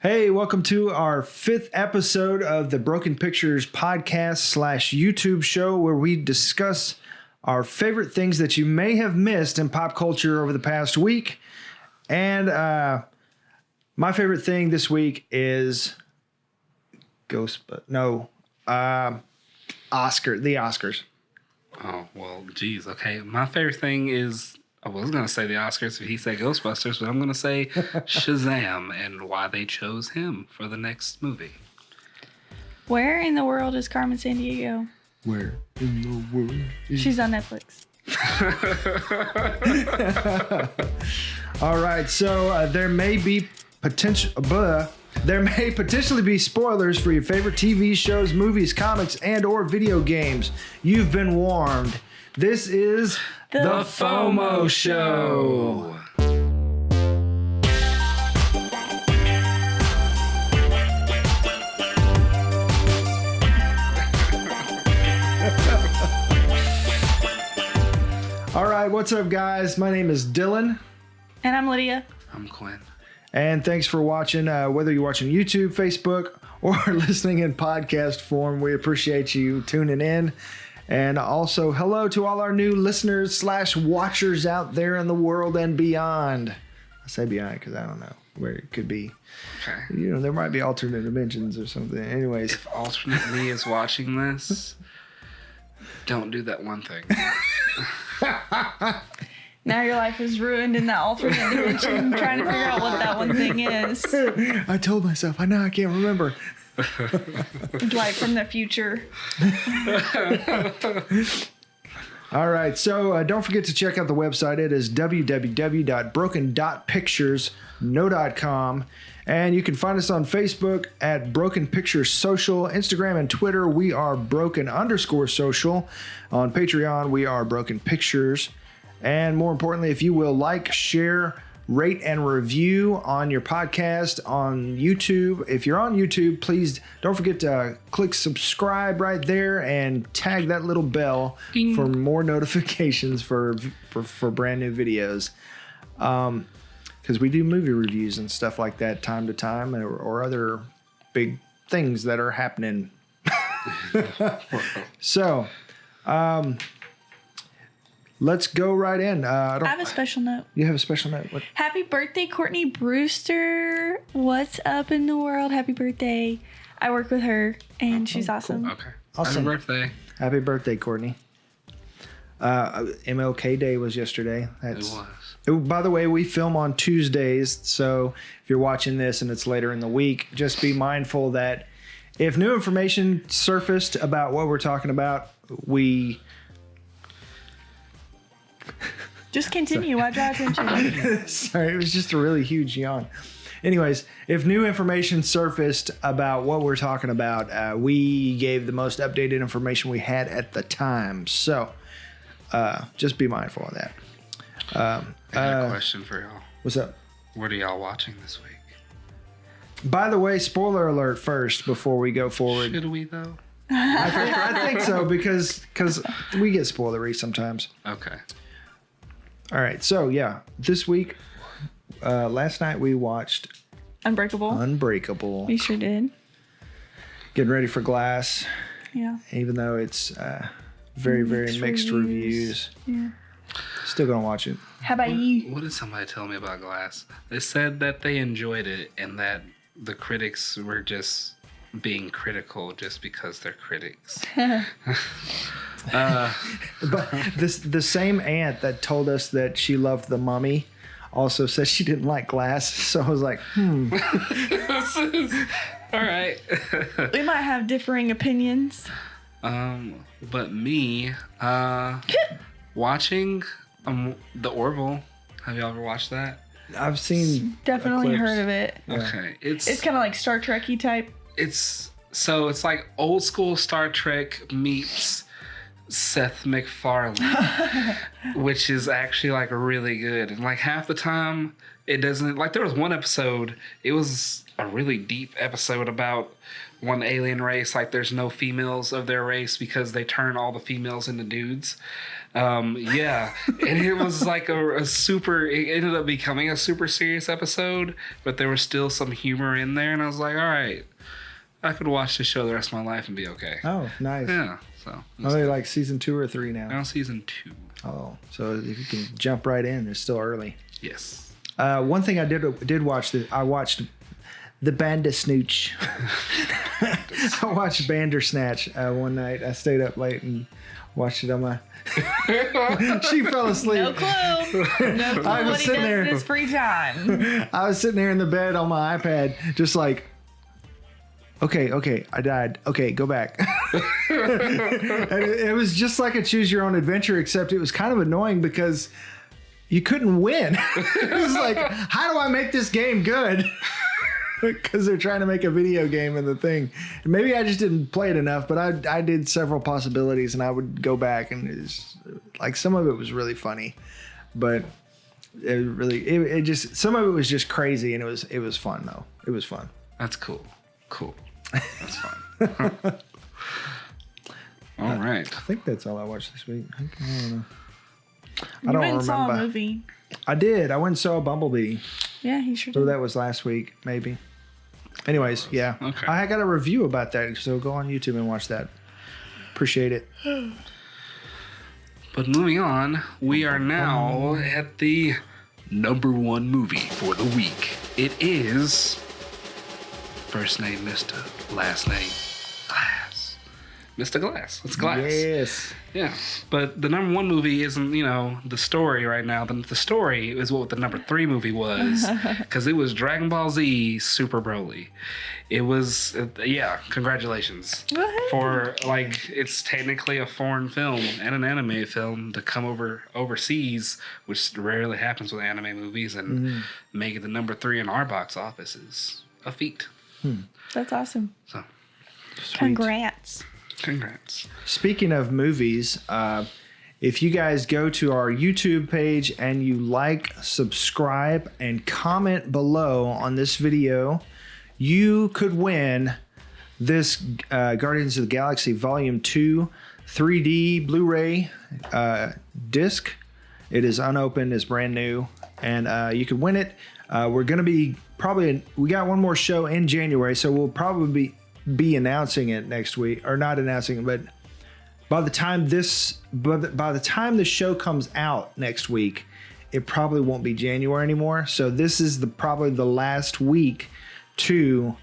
Hey, welcome to our 5th episode of the Broken Pictures podcast / YouTube show where we discuss our favorite things that you may have missed in pop culture over the past week. And my favorite thing this week is the Oscars. Oh, well, geez. Okay. My favorite thing is, I was going to say the Oscars if he said Ghostbusters, but I'm going to say Shazam and why they chose him for the next movie. Where in the world is Carmen Sandiego? Where in the world is... She's on Netflix. All right, so there may potentially be spoilers for your favorite TV shows, movies, comics, and or video games. You've been warned. This is the FOMO Show. All right, what's up, guys? My name is Dylan. And I'm Lydia. I'm Quin. And thanks for watching, whether you're watching YouTube, Facebook, or listening in podcast form. We appreciate you tuning in. And also, hello to all our new listeners / watchers out there in the world and beyond. I say beyond because I don't know where it could be. Okay. You know, there might be alternate dimensions or something. Anyways. If alternate me is watching this, don't do that one thing. Now your life is ruined in that alternate dimension, trying to figure out what that one thing is. I told myself, I can't remember. Dwight from the future. All right, so don't forget to check out the website. It is www.broken.picturesno.com. And you can find us on Facebook at Broken Pictures Social. Instagram and Twitter, we are Broken_social. On Patreon, we are Broken Pictures. And more importantly, if you will like, share, rate, and review on your podcast on YouTube. If you're on YouTube, please don't forget to click subscribe right there and tag that little bell Ding. for more notifications for brand new videos. Because we do movie reviews and stuff like that time to time, or other big things that are happening. So, let's go right in. I have a special note. You have a special note? What? Happy birthday, Courtney Brewster. What's up in the world? Happy birthday. I work with her, and she's awesome. Cool. Okay. Awesome. Happy birthday. Happy birthday, Courtney. MLK Day was yesterday. It was. By the way, we film on Tuesdays, so if you're watching this and it's later in the week, just be mindful that if new information surfaced about what we're talking about, we... Just continue. I draw attention. Sorry, it was just a really huge yawn. Anyways, if new information surfaced about what we're talking about, we gave the most updated information we had at the time. So just be mindful of that. I have a question for y'all. What's up? What are y'all watching this week? By the way, spoiler alert first before we go forward. Should we, though? I think so because we get spoilery sometimes. Okay. All right, so yeah, this week, last night we watched Unbreakable. We sure did. Getting ready for Glass. Yeah. Even though it's very mixed reviews. Yeah. Still gonna watch it. How about you? What did somebody tell me about Glass? They said that they enjoyed it and that the critics were just being critical just because they're critics. But the same aunt that told us that she loved The Mummy also said she didn't like Glass. So I was like, All right. We might have differing opinions. But me, watching The Orville. Have you ever watched that? I've seen Definitely clips. heard of it. Yeah. Okay. It's kind of like Star Trek-y type. It's like old school Star Trek meets Seth MacFarlane, which is actually like really good. And like half the time, it doesn't. Like there was one episode, it was a really deep episode about one alien race. Like there's no females of their race because they turn all the females into dudes. Yeah, and it was like a super. It ended up becoming a super serious episode, but there was still some humor in there, and I was like, all right, I could watch this show the rest of my life and be okay. Oh, nice. Yeah. So. Are they like season 2 or 3 now? Now season 2. Oh, so if you can jump right in, it's still early. Yes. One thing I did watch, I watched the Bandersnooch. I watched Bandersnatch one night. I stayed up late and watched it on my... She fell asleep. No clue. No clue I was what he sitting does there. in his free time. I was sitting there in the bed on my iPad, just like, okay, I died. Okay, go back. And it was just like a choose your own adventure, except it was kind of annoying because you couldn't win. It was like, how do I make this game good? Because they're trying to make a video game in the thing. And maybe I just didn't play it enough, but I did several possibilities, and I would go back, and it was, like some of it was really funny, but it just, some of it was just crazy, and it was fun though. It was fun. That's cool. Cool. That's fun. All right. I think that's all I watched this week. I don't know. You went and saw a movie. I did. I went and saw Bumblebee. Yeah, he sure So did. that was last week, maybe. Anyways, yeah. Okay. I got a review about that, so go on YouTube and watch that. Appreciate it. But moving on, we are now at the number 1 movie for the week. It is first name Mr. Last name Glass. Mr. Glass. It's Glass. Yes. Yeah. But the number 1 movie isn't, the story right now. The story is what the number 3 movie was. Because it was Dragon Ball Z Super Broly. It was, congratulations. Woohoo. For, it's technically a foreign film and an anime film to come overseas, which rarely happens with anime movies, and make it the number 3 in our box office is a feat. That's awesome. So, Congrats. congrats. Speaking of movies, if you guys go to our YouTube page and you like, subscribe, and comment below on this video, you could win this Guardians of the Galaxy Volume 2 3D Blu-ray disc. It is unopened, it's brand new, and you could win it. We're going to be we got one more show in January, so we'll probably be announcing it next week, or not announcing it, but by the time the show comes out next week, it probably won't be January anymore. So this is probably the last week to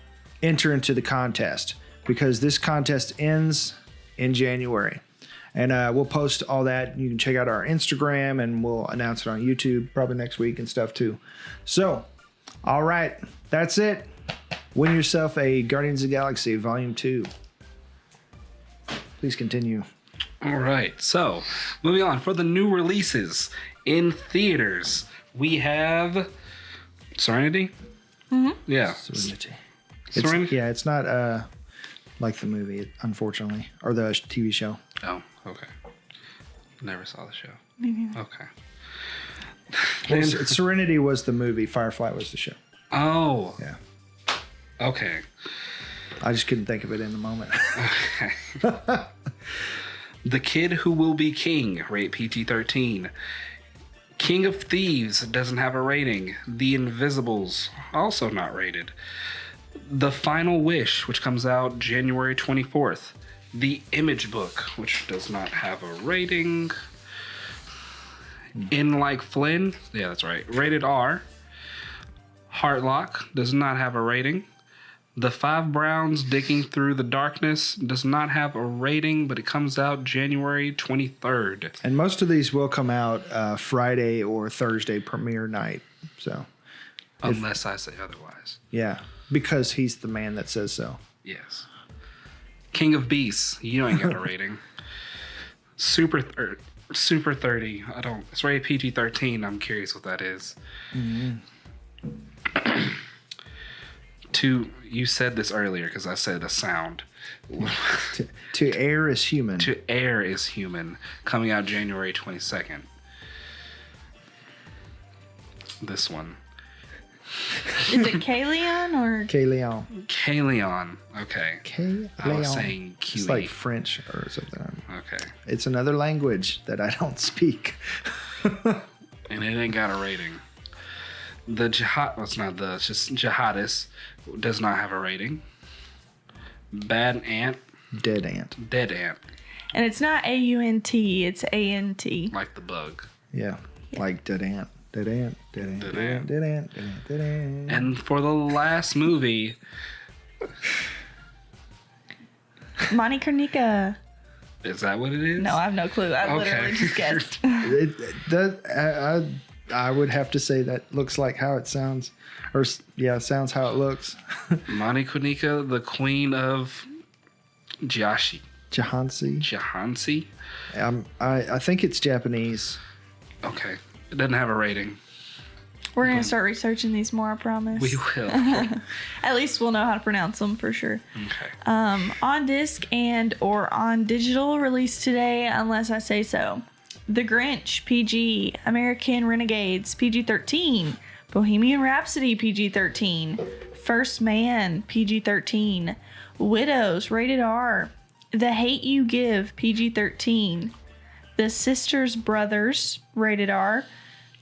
enter into the contest, because this contest ends in January. And we'll post all that. You can check out our Instagram, and we'll announce it on YouTube probably next week and stuff too. So, all right, that's it. Win yourself a Guardians of the Galaxy Volume 2. Please continue. All right, so moving on. For the new releases in theaters, we have Serenity. Mm-hmm. Yeah. Serenity. Serenity? It's not like the movie, unfortunately, or the TV show. Oh, okay. Never saw the show. Me neither. Okay. Well, Serenity was the movie. Firefly was the show. Oh. Yeah. Okay. I just couldn't think of it in the moment. Okay. The Kid Who Will Be King, rate PG-13. King of Thieves doesn't have a rating. The Invisibles, also not rated. The Final Wish, which comes out January 24th. The Image Book, which does not have a rating. In Like Flynn, yeah, that's right, rated R. Heartlock does not have a rating. The Five Browns Digging Through the Darkness does not have a rating, but it comes out January 23rd. And most of these will come out Friday or Thursday premiere night. So, Unless I say otherwise. yeah, because he's the man that says so. Yes. King of Beasts, you ain't got a rating. Super 30. It's rated PG-13. I'm curious what that is. Mm-hmm. You said this earlier because I said the sound. To Err is Human. To Err is Human, coming out January 22nd. This one. Is it K-Leon or? K-Leon. K-Leon. Okay. K-Leon. I was saying QE. It's like French or something. Okay. It's another language that I don't speak. And it ain't got a rating. The Jihad, well, it's not the, it's just Jihadist does not have a rating. Bad Ant. Dead Ant. Dead Ant. And it's not A-U-N-T, it's A-N-T. Like the bug. Yeah. Like Dead Ant. Dead Ant. Dead Ant. Dead Dead Ant. Ant. Dead Ant. Dead Ant. Dead Ant. And for the last movie, Monte Carnica. is that what it is? No, I have no clue. I literally just guessed. I would have to say that looks like how it sounds. Or, yeah, sounds how it looks. Monte Carnica, the queen of Jahansi. Jahansi. Jahansi? I think it's Japanese. Okay. It doesn't have a rating. We're going to start researching these more, I promise. We will. At least we'll know how to pronounce them for sure. Okay. On disc and or on digital, released today, unless I say so. The Grinch, PG. American Renegades, PG-13. Bohemian Rhapsody, PG-13. First Man, PG-13. Widows, rated R. The Hate You Give, PG-13. The Sisters Brothers, rated R.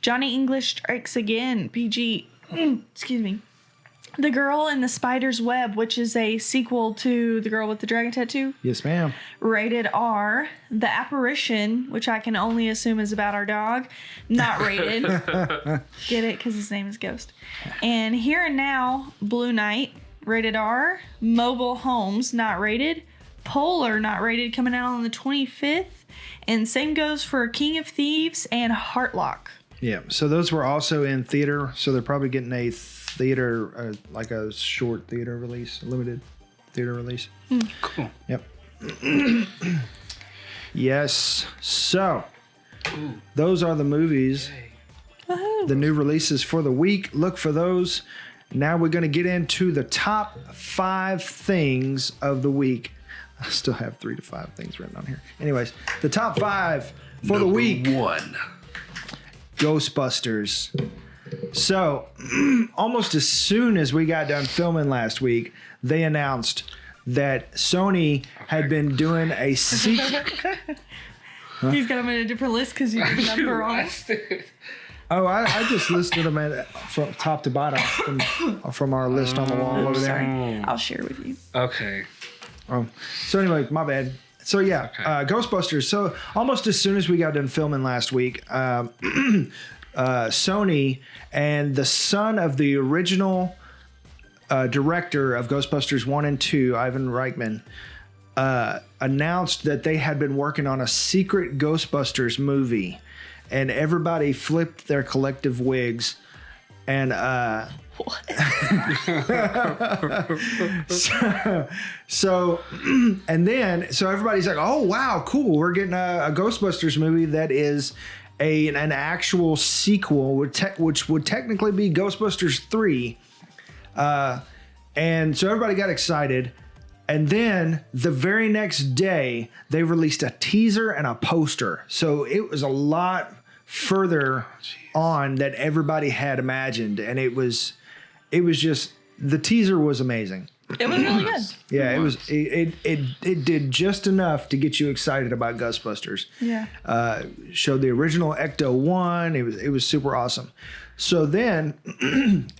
Johnny English Strikes Again, PG. Excuse me. The Girl in the Spider's Web, which is a sequel to The Girl with the Dragon Tattoo. Yes, ma'am. Rated R. The Apparition, which I can only assume is about our dog. Not rated. Get it? Because his name is Ghost. And Here and Now, Blue Knight, rated R. Mobile Homes, not rated. Polar, not rated, coming out on the 25th. And same goes for King of Thieves and Heartlock. Yeah, so those were also in theater, so they're probably getting a theater, like a short theater release, a limited theater release. Cool. Yep. Yes. So, those are the movies, the new releases for the week. Look for those. Now we're going to get into the top 5 things of the week. I still have 3 to 5 things written on here. Anyways, the top 5 for the week. 1. Ghostbusters. So, almost as soon as we got done filming last week, they announced that Sony had been doing a sequel. He's got them in a different list because you did the number wrong. Oh, I just listed them from top to bottom from our list on the wall over there. Sorry. I'll share with you. Okay. So anyway, my bad. So yeah, Ghostbusters. So almost as soon as we got done filming last week, Sony and the son of the original director of Ghostbusters 1 and 2, Ivan Reitman, announced that they had been working on a secret Ghostbusters movie, and everybody flipped their collective wigs. And so everybody's like, oh wow, cool, we're getting a Ghostbusters movie that is an actual sequel, which would technically be Ghostbusters 3. And so everybody got excited. And then the very next day, they released a teaser and a poster. So it was a lot further on that everybody had imagined. And it was just, the teaser was amazing. It was really good. Yeah, it did just enough to get you excited about Ghostbusters. Yeah. Showed the original Ecto 1. It was super awesome. So then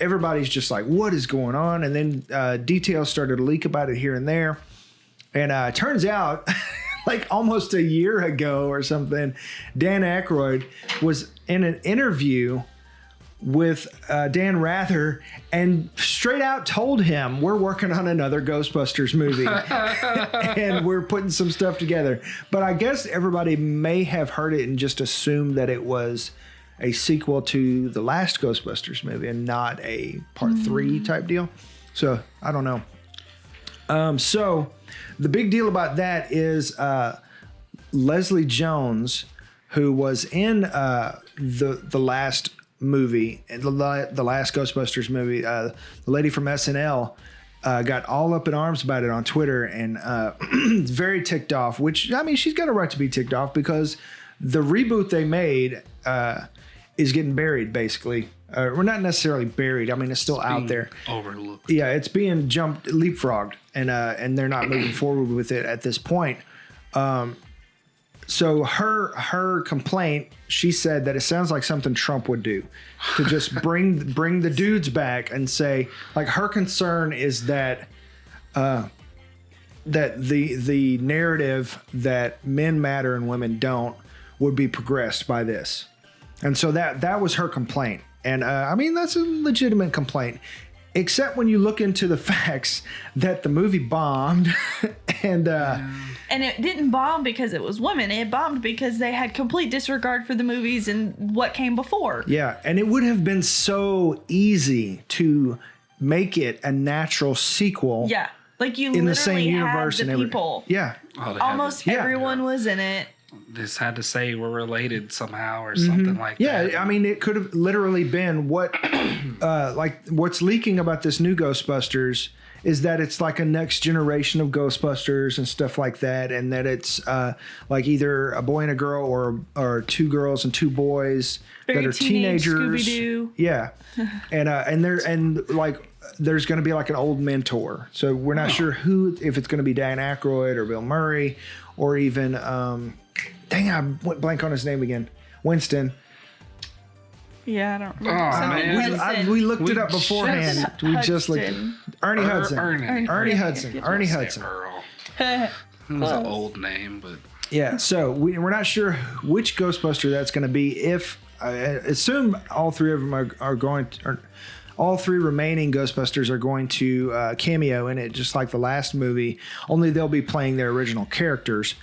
everybody's just like, what is going on? And then details started to leak about it here and there. And it turns out, like almost a year ago or something, Dan Aykroyd was in an interview with Dan Rather and straight out told him, we're working on another Ghostbusters movie and we're putting some stuff together. But I guess everybody may have heard it and just assumed that it was a sequel to the last Ghostbusters movie and not a part 3 type deal. So I don't know. So the big deal about that is Leslie Jones, who was in the last movie, the last Ghostbusters movie, the lady from SNL, got all up in arms about it on Twitter and very ticked off, which, I mean, she's got a right to be ticked off because the reboot they made is getting buried, basically. We're not necessarily buried. I mean, it's still out there. Overlooked. Yeah, it's being leapfrogged, and they're not moving forward with it at this point. So her complaint, she said that it sounds like something Trump would do, to just bring the dudes back and say, like, her concern is that that the narrative that men matter and women don't would be progressed by this. And so that was her complaint. And I mean, that's a legitimate complaint, except when you look into the facts that the movie bombed and it didn't bomb because it was women. It bombed because they had complete disregard for the movies and what came before. Yeah, and it would have been so easy to make it a natural sequel. Yeah, like you in literally the same universe had the and people. Yeah, Almost everyone was in it. Just had to say we're related somehow or something like that. Yeah, I mean, it could have literally been what, like, what's leaking about this new Ghostbusters is that it's like a next generation of Ghostbusters and stuff like that, and that it's like either a boy and a girl or two girls and two boys Very that are teenage teenagers. Scooby-Doo. Yeah, and like there's going to be like an old mentor. So we're not sure if it's going to be Dan Aykroyd or Bill Murray or even dang, I went blank on his name again. Winston. Yeah, I don't Oh, remember. man. We looked it up beforehand. We just looked. Ernie Hudson. Ernie Hudson. Ernie Hudson. Earl. It was an old name, but Yeah, so we're not sure which Ghostbuster that's going to be. If I assume all three of them are going to, or all three remaining Ghostbusters are going to cameo in it, just like the last movie. Only they'll be playing their original characters.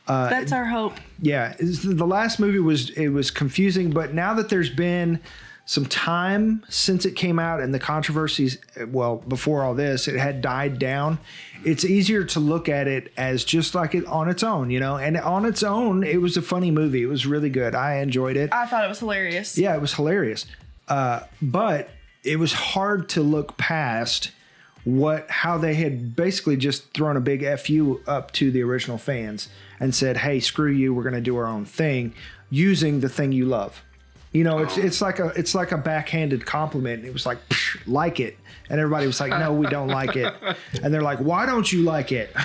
That's our hope. Yeah, the last movie was confusing, but now that there's been some time since it came out and the controversies, well, before all this, it had died down. It's easier to look at it as just like it on its own, you know. And on its own, it was a funny movie. It was really good. I enjoyed it. I thought it was hilarious. Yeah, it was hilarious. But it was hard to look past how they had basically just thrown a big FU up to the original fans and said, "Hey, screw you, we're going to do our own thing," using the thing you love. You know, it's like a backhanded compliment. It was like it, and everybody was like, "No, we don't like it," and they're like, "Why don't you like it?"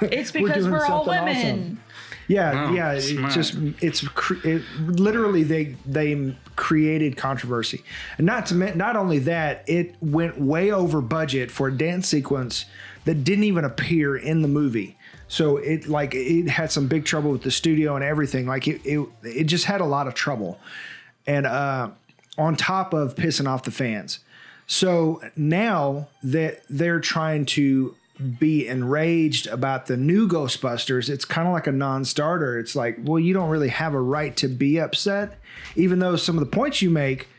It's because we're all women. Awesome. Yeah, yeah. It literally they created controversy, and not only that, it went way over budget for a dance sequence that didn't even appear in the movie. So it had some big trouble with the studio and everything. Like it just had a lot of trouble, and on top of pissing off the fans. So now that they're trying to be enraged about the new Ghostbusters, it's kind of like a non-starter. It's like, well, you don't really have a right to be upset, even though some of the points you make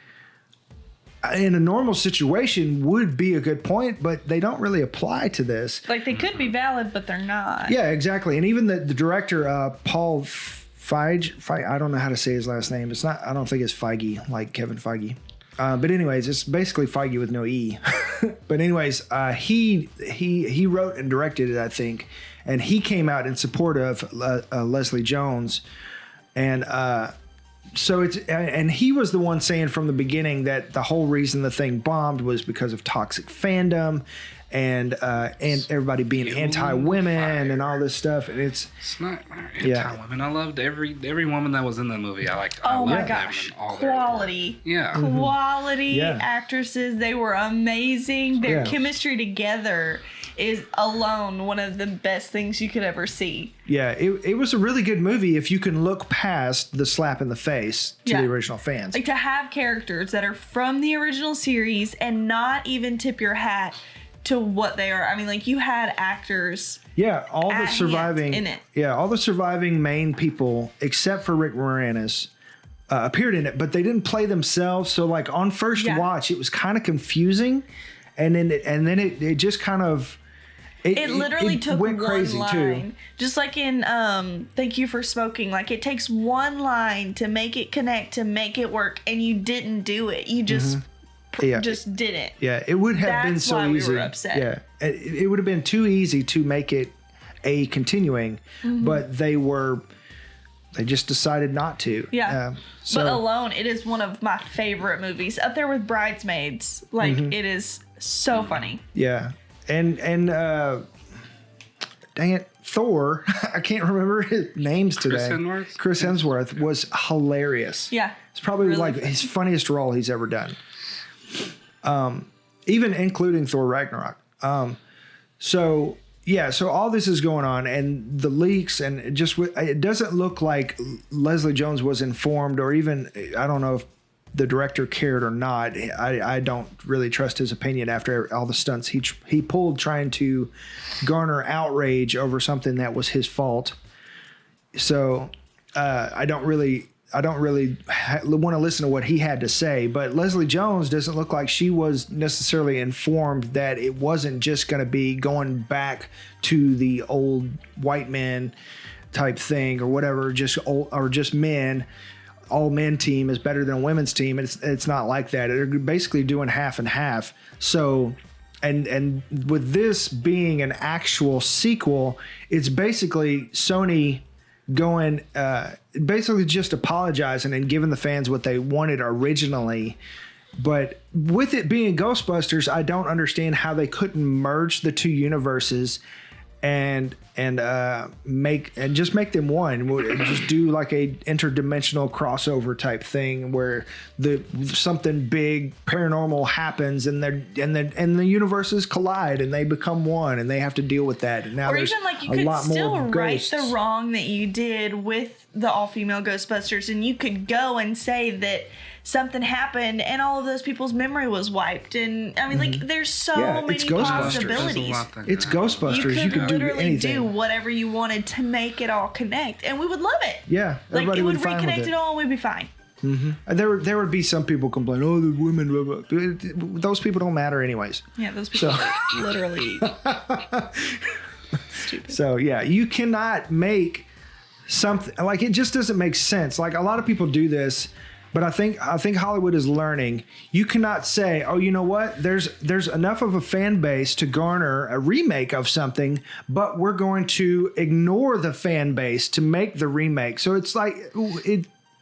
in a normal situation would be a good point, but they don't really apply to this. Like, they could be valid, but they're not. Yeah, exactly. And even the director, Paul Feige, I don't know how to say his last name. I don't think it's Feige, like Kevin Feige. But anyways, it's basically Feige with no E. But anyways, he wrote and directed it, I think, and he came out in support of Leslie Jones, and and he was the one saying from the beginning that the whole reason the thing bombed was because of toxic fandom and everybody being anti-women and all this stuff. And it's not anti-women. I loved every woman that was in the movie. Oh my gosh, quality. Yeah. Quality actresses. They were amazing. Their chemistry together is alone one of the best things you could ever see. Yeah, it was a really good movie if you can look past the slap in the face to the original fans. Like, to have characters that are from the original series and not even tip your hat to what they are. I mean, like, you had actors. Yeah, all the surviving in it. Yeah, all the surviving main people except for Rick Moranis appeared in it, but they didn't play themselves. So, like, on first watch, it was kind of confusing, and then it just kind of it literally took went crazy one line. Too. Just like in Thank You for Smoking, like, it takes one line to make it connect, to make it work, and you didn't do it. You just just didn't. Yeah, it would have been so why easy. We were upset. Yeah, it would have been too easy to make it a continuing, but they just decided not to. Yeah. But Alone, it is one of my favorite movies, up there with Bridesmaids. Like, it is so funny. Yeah. And dang it, Thor, I can't remember his names today. Chris Hemsworth was hilarious. Yeah. It's probably really like his funniest role he's ever done. Even including Thor Ragnarok. So all this is going on, and the leaks, and it doesn't look like Leslie Jones was informed, or even, I don't know if the director cared or not. I don't really trust his opinion after all the stunts he pulled trying to garner outrage over something that was his fault. So I don't really want to listen to what he had to say, but Leslie Jones doesn't look like she was necessarily informed that it wasn't just going to be going back to the old white men type thing or whatever, just men. All men team is better than a women's team. It's not like that. They're basically doing half and half. So, and with this being an actual sequel, it's basically Sony going, basically just apologizing and giving the fans what they wanted originally. But with it being Ghostbusters, I don't understand how they couldn't merge the two universes and make them one. Just do like a interdimensional crossover type thing where something big paranormal happens and the universes collide and they become one and they have to deal with that. And now, or even like you could still right the wrong that you did with the all-female Ghostbusters, and you could go and say that something happened and all of those people's memory was wiped. And I mean, like, there's so many possibilities. It's Ghostbusters. You could literally do whatever you wanted to make it all connect, and we would love it. Yeah, like it would reconnect it all, and we'd be fine. Mm-hmm. There would be some people complaining, oh, the women, blah, blah. Those people don't matter anyways. Yeah, those people are literally stupid. So yeah, you cannot make something like, it just doesn't make sense. Like, a lot of people do this. But I think Hollywood is learning. You cannot say, oh, you know what? There's enough of a fan base to garner a remake of something, but we're going to ignore the fan base to make the remake. So it's like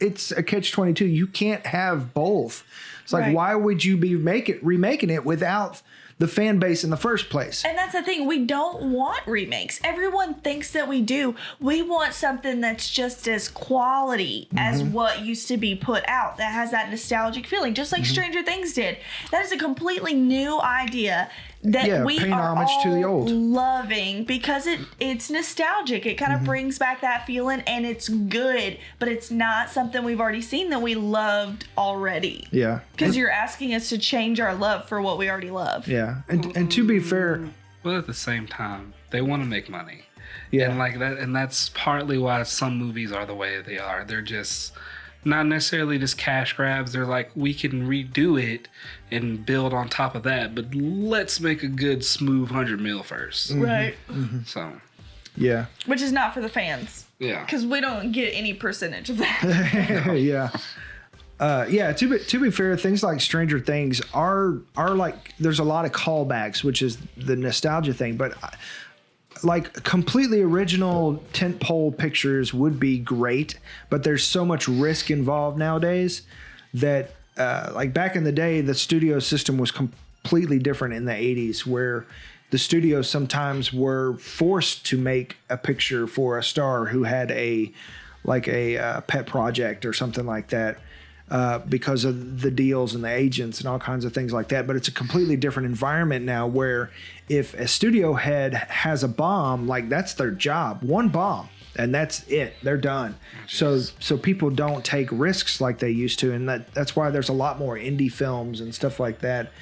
it's a catch-22. You can't have both. It's like, why would you be remaking it without the fan base in the first place? And that's the thing. We don't want remakes. Everyone thinks that we do. We want something that's just as quality as what used to be put out, that has that nostalgic feeling, just like Stranger Things did. That is a completely new idea that we are all to the old. Loving, because it's nostalgic. It kind of brings back that feeling, and it's good, but it's not something we've already seen that we loved already. Yeah. Because you're asking us to change our love for what we already love. Yeah. And to be fair, but at the same time, they want to make money. Yeah. And like that, and that's partly why some movies are the way they are. They're just not necessarily just cash grabs. They're like, we can redo it and build on top of that, but let's make a good smooth 100 mil first. Right. So. Yeah. Which is not for the fans. Yeah. Because we don't get any percentage of that. Yeah. To be fair, things like Stranger Things are like, there's a lot of callbacks, which is the nostalgia thing, but like completely original tentpole pictures would be great, but there's so much risk involved nowadays that like back in the day, the studio system was completely different in the 80s, where the studios sometimes were forced to make a picture for a star who had a pet project or something like that. Because of the deals and the agents and all kinds of things like that. But it's a completely different environment now, where if a studio head has a bomb, like, that's their job. One bomb, and that's it. They're done. So people don't take risks like they used to, and that's why there's a lot more indie films and stuff like that.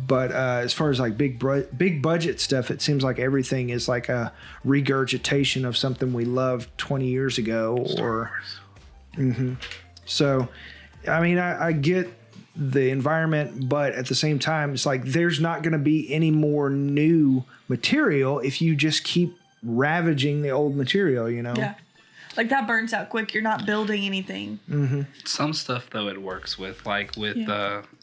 But as far as like big budget stuff, it seems like everything is like a regurgitation of something we loved 20 years ago. So, I mean, I get the environment, but at the same time, it's like there's not going to be any more new material if you just keep ravaging the old material, you know? Yeah. Like, that burns out quick. You're not building anything. Some stuff, though, it works with. Like with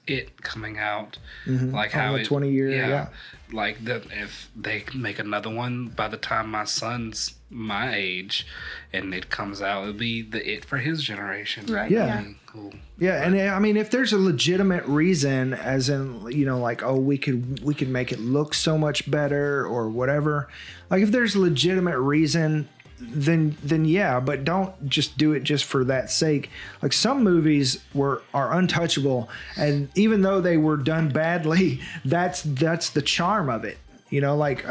It coming out, like how 20 year, yeah. Like if they make another one by the time my son's my age, and it comes out, it'll be the It for his generation. Right. Yeah. Cool. Yeah, and I mean, if there's a legitimate reason, as in, like, oh, we could make it look so much better or whatever. Like, if there's a legitimate reason, then yeah, but don't just do it just for that sake. Like, some movies are untouchable, and even though they were done badly, that's the charm of it. Like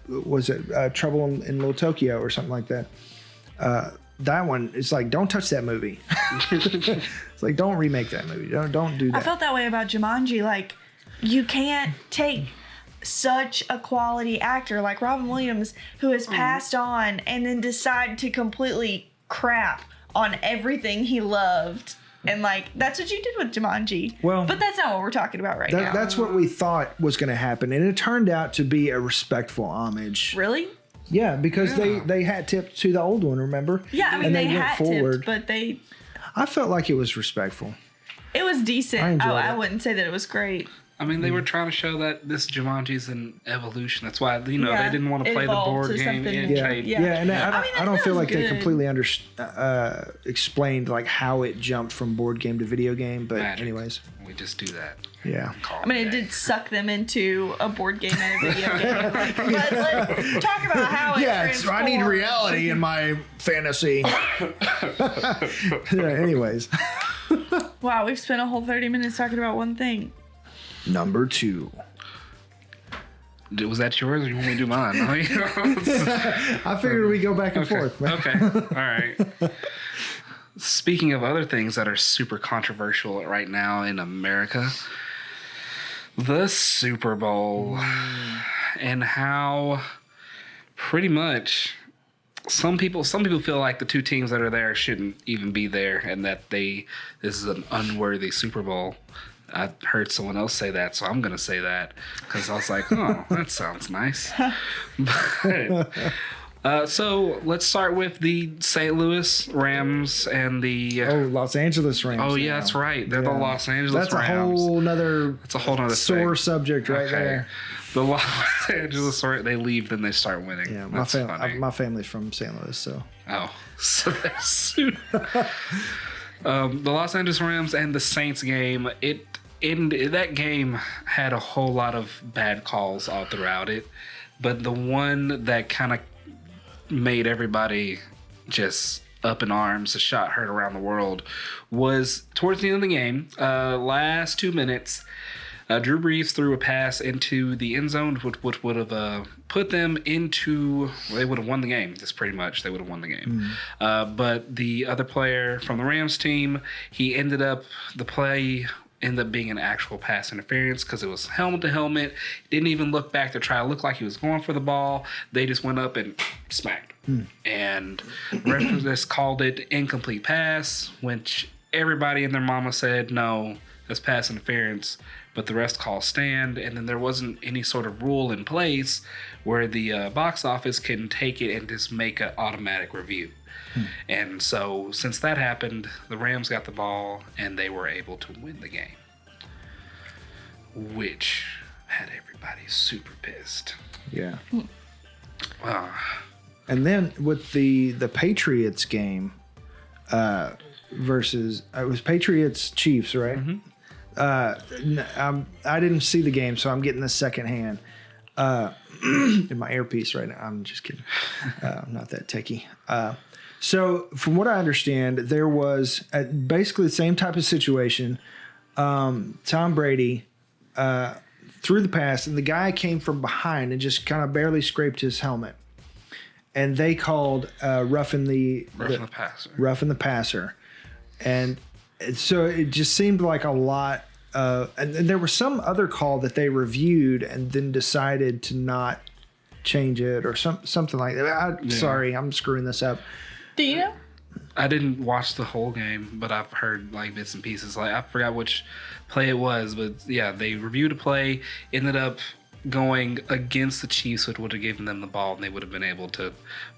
was it Trouble in Little Tokyo or something like that? That one, it's like, don't touch that movie. It's like, don't remake that movie. Don't do that. I felt that way about Jumanji. Like, you can't take such a quality actor like Robin Williams, who has passed on, and then decide to completely crap on everything he loved. And, like, that's what you did with Jumanji. Well, but that's not what we're talking about right now. That's what we thought was going to happen. And it turned out to be a respectful homage. Really? Yeah, because they hat tipped to the old one, remember? Yeah, I mean, and they hat tipped, but I felt like it was respectful. It was decent. I enjoyed it. I wouldn't say that it was great. I mean, they were trying to show that this Jumanji's an evolution. That's why, they didn't want to play the board game. And I don't feel like they completely explained, like, how it jumped from board game to video game. But Magic. anyways. We just do that. Yeah. I mean, it did suck them into a board game and a video game. But let's talk about how it transformed. I need reality in my fantasy. Anyways. Wow, we've spent a whole 30 minutes talking about one thing. Number 2. Was that yours, or you want me to do mine? I figured we go back and forth. Man. Okay. All right. Speaking of other things that are super controversial right now in America, the Super Bowl, and how pretty much some people feel like the two teams that are there shouldn't even be there, and that this is an unworthy Super Bowl. I heard someone else say that, so I'm going to say that because I was like, oh, that sounds nice. So let's start with the St. Louis Rams and the Los Angeles Rams. Oh yeah, that's right. They're the Los Angeles Rams. That's a whole nother sore subject right there. The Los Angeles Rams, they leave, then they start winning. Yeah, my family's from St. Louis, so. Oh, so that's the Los Angeles Rams and the Saints game. That game had a whole lot of bad calls all throughout it, but the one that kind of made everybody just up in arms, a shot heard around the world, was towards the end of the game, last 2 minutes. Drew Brees threw a pass into the end zone, which would have put them into. They would have won the game. Just pretty much, they would have won the game. But the other player from the Rams team, the play ended up being an actual pass interference because it was helmet to helmet. Didn't even look back to try to look like he was going for the ball. They just went up and smacked. And referees just called it incomplete pass, which everybody and their mama said no, that's pass interference. But the rest call stand, and then there wasn't any sort of rule in place where the box office can take it and just make an automatic review. And so since that happened, the Rams got the ball and they were able to win the game, which had everybody super pissed. Yeah. And then with the Patriots game versus it was Patriots Chiefs, right? I didn't see the game, so I'm getting the second hand in my earpiece right now. I'm just kidding. I'm not that techie. So from what I understand, there was basically the same type of situation. Tom Brady threw the pass, and the guy came from behind and just kind of barely scraped his helmet. And they called roughing the passer. And so it just seemed like a lot. And there was some other call that they reviewed and then decided to not change it or something like that. Sorry, I'm screwing this up. Do you know? I didn't watch the whole game, but I've heard like bits and pieces. Like I forgot which play it was, but yeah, they reviewed a play, ended up going against the Chiefs, which would have given them the ball, and they would have been able to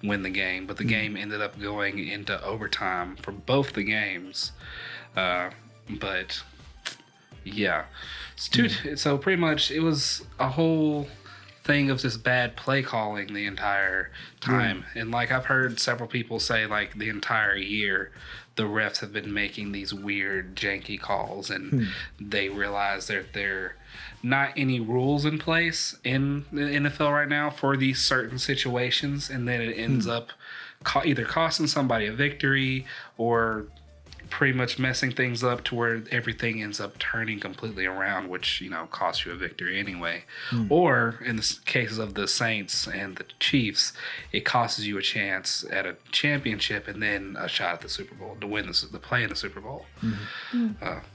win the game. But the game ended up going into overtime for both the games. But Yeah. So pretty much it was a whole thing of just bad play calling the entire time. And like I've heard several people say like the entire year the refs have been making these weird janky calls and they realize that there not any rules in place in the NFL right now for these certain situations, and then it ends up either costing somebody a victory or pretty much messing things up to where everything ends up turning completely around, which, you know, costs you a victory anyway. Or in the cases of the Saints and the Chiefs, it costs you a chance at a championship and then a shot at the Super Bowl to win the play in the Super Bowl.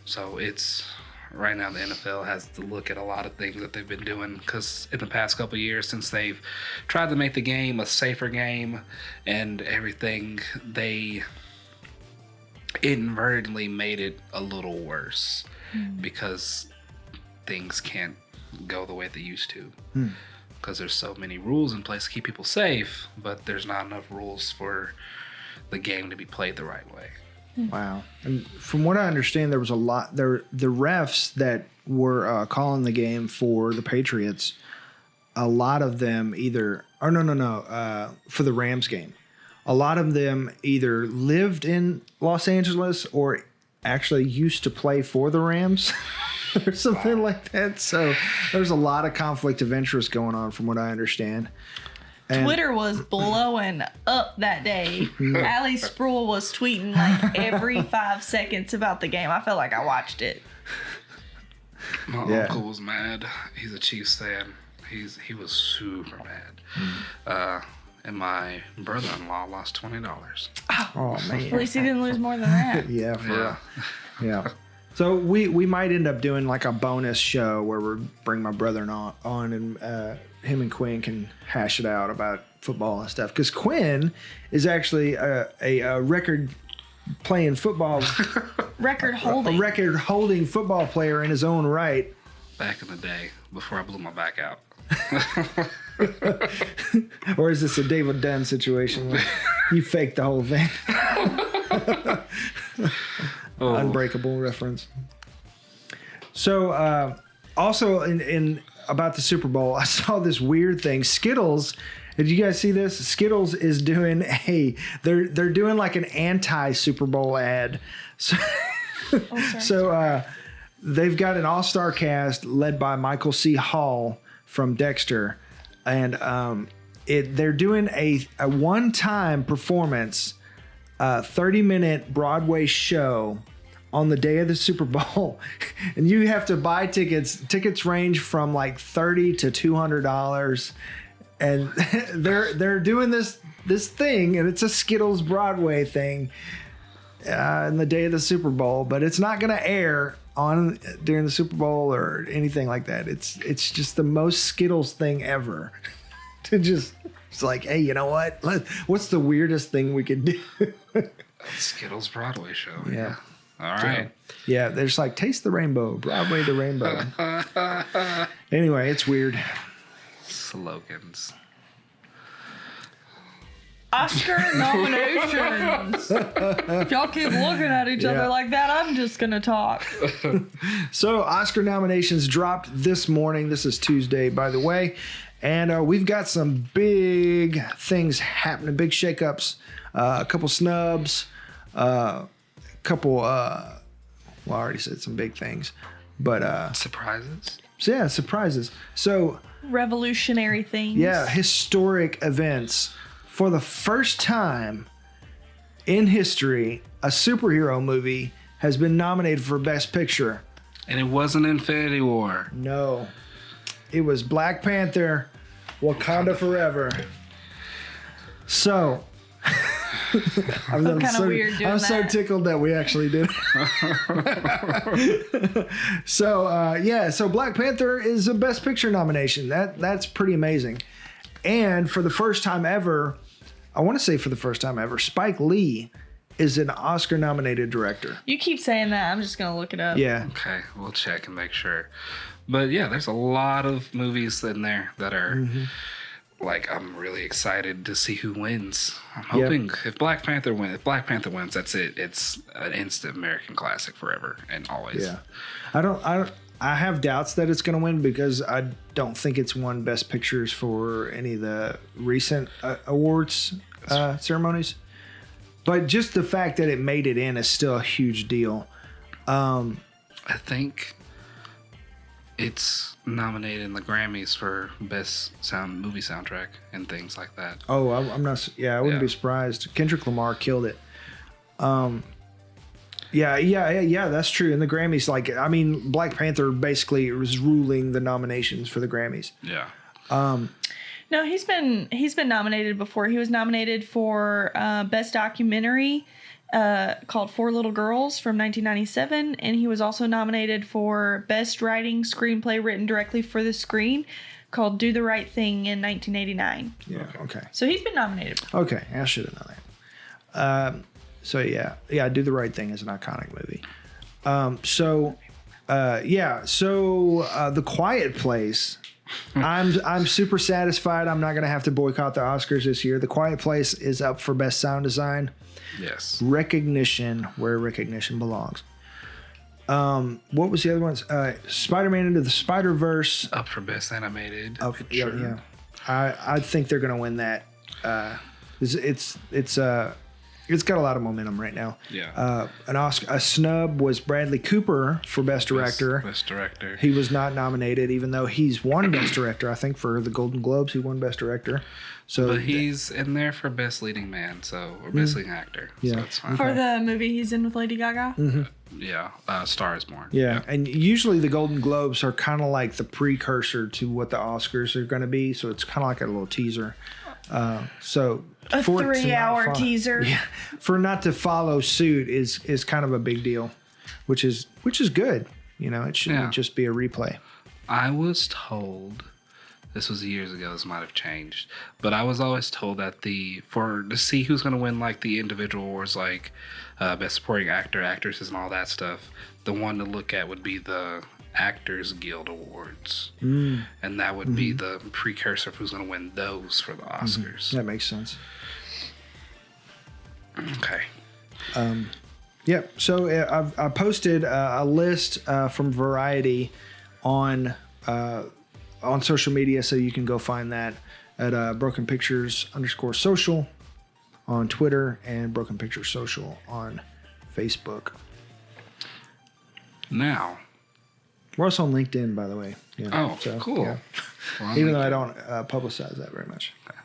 So it's right now the NFL has to look at a lot of things that they've been doing, because in the past couple of years since they've tried to make the game a safer game and everything, they inadvertently made it a little worse because things can't go the way they used to, because there's so many rules in place to keep people safe, but there's not enough rules for the game to be played the right way. Wow. And from what I understand, there was a lot there. The refs that were calling the game for the Patriots, a lot of them for the Rams game, a lot of them either lived in Los Angeles or actually used to play for the Rams or something like that. So there's a lot of conflict of interest going on from what I understand. And Twitter was blowing up that day. Ali Sproul was tweeting like every 5 seconds about the game. I felt like I watched it. My uncle was mad. He's a Chiefs fan. He was super mad. And my brother-in-law lost $20. Oh man! At least he didn't lose more than that. Yeah. So we might end up doing like a bonus show where we bring my brother on and him and Quin can hash it out about football and stuff. Because Quin is actually a record playing football, record a record holding football player in his own right. Back in the day, before I blew my back out. Or is this a David Dunn situation where you faked the whole thing? Unbreakable reference. So also in about the Super Bowl, I saw this weird thing. Skittles, did you guys see this? Skittles is doing they're doing like an anti-Super Bowl ad. So they've got an all-star cast led by Michael C. Hall from Dexter, and they're doing a one-time performance, 30-minute Broadway show on the day of the Super Bowl, and you have to buy tickets. Tickets range from like $30 to $200, and they're doing this thing, and it's a Skittles Broadway thing in the day of the Super Bowl, but it's not going to air on during the Super Bowl or anything like that. It's just the most Skittles thing ever. It's like, hey, you know what? What's the weirdest thing we could do? Skittles Broadway show. Yeah. All right. Yeah, they're just like, taste the rainbow, Broadway the rainbow. Anyway, it's weird. Slogans. Oscar nominations. If y'all keep looking at each other like that, I'm just going to talk. So Oscar nominations dropped this morning. This is Tuesday, by the way. And we've got some big things happening, big shakeups, a couple snubs, I already said some big things, but surprises. Yeah, surprises. So revolutionary things. Yeah, historic events. For the first time in history, a superhero movie has been nominated for Best Picture. And it wasn't Infinity War. No. It was Black Panther, Wakanda Forever. So I'm so tickled that we actually did. So Black Panther is a Best Picture nomination. That's pretty amazing. And for the first time ever, Spike Lee is an Oscar-nominated director. You keep saying that. I'm just going to look it up. Yeah. Okay, we'll check and make sure. But yeah, there's a lot of movies in there that are like, I'm really excited to see who wins. I'm hoping if Black Panther wins, that's it. It's an instant American classic forever and always. Yeah. I have doubts that it's going to win because I don't think it's won Best Pictures for any of the recent awards ceremonies. But just the fact that it made it in is still a huge deal. I think it's nominated in the Grammys for Best Movie Soundtrack and things like that. Oh, I'm not. Yeah, I wouldn't be surprised. Kendrick Lamar killed it. Yeah, that's true. In the Grammys, Black Panther basically was ruling the nominations for the Grammys. Yeah. No, he's been nominated before. He was nominated for Best Documentary called Four Little Girls from 1997, and he was also nominated for Best Writing Screenplay written directly for the screen called Do the Right Thing in 1989. Yeah, okay. So he's been nominated before. Okay, I should have known that. So Do the Right Thing is an iconic movie. The Quiet Place. I'm super satisfied. I'm not going to have to boycott the Oscars this year. The Quiet Place is up for Best Sound Design. Yes. Recognition where recognition belongs. What was the other ones? Spider-Man Into the Spider-Verse. Up for Best Animated. Yeah. I think they're going to win that. It's got a lot of momentum right now. Yeah. A snub was Bradley Cooper for Best Director. Best Director. He was not nominated, even though he's won Best Director. I think for the Golden Globes, he won Best Director. So, but he's in there for Best Leading Man, or Best Leading Actor. Yeah. So it's fine. For the movie he's in with Lady Gaga? Mm-hmm. Yeah. Star is Born. Yeah. And usually the Golden Globes are kind of like the precursor to what the Oscars are going to be. So it's kind of like a little teaser. A 3-hour teaser. Yeah, for not to follow suit is kind of a big deal, which is good. It shouldn't just be a replay. I was told, this was years ago, this might have changed, but I was always told that to see who's going to win like the individual awards, like Best Supporting Actor, Actresses, and all that stuff, the one to look at would be the Actors Guild Awards, and that would be the precursor of who's going to win those for the Oscars. That makes sense. Okay. So I posted a list from Variety on social media, so you can go find that at Broken Pictures _social on Twitter and Broken Pictures Social on Facebook. Now. We're also on LinkedIn, by the way. Cool. Yeah. Well, even though I don't publicize that very much. Okay.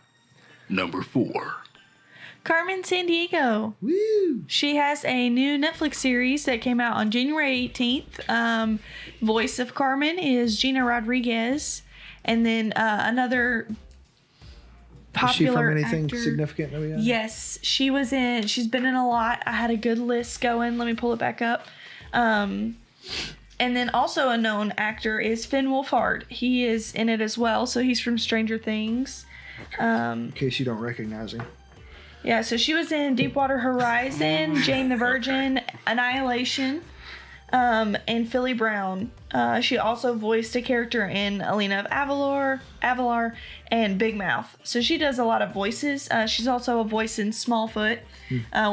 Number 4. Carmen Sandiego. Woo! She has a new Netflix series that came out on January 18th. Voice of Carmen is Gina Rodriguez. And then another popular Is she from anything actor. significant that we have? Yes, she's been in a lot. I had a good list going. Let me pull it back up. And then also a known actor is Finn Wolfhard. He is in it as well. So he's from Stranger Things. In case you don't recognize him. Yeah, so she was in Deepwater Horizon, Jane the Virgin, Annihilation, and Philly Brown. She also voiced a character in Alina of Avalar, and Big Mouth. So she does a lot of voices. She's also a voice in Smallfoot,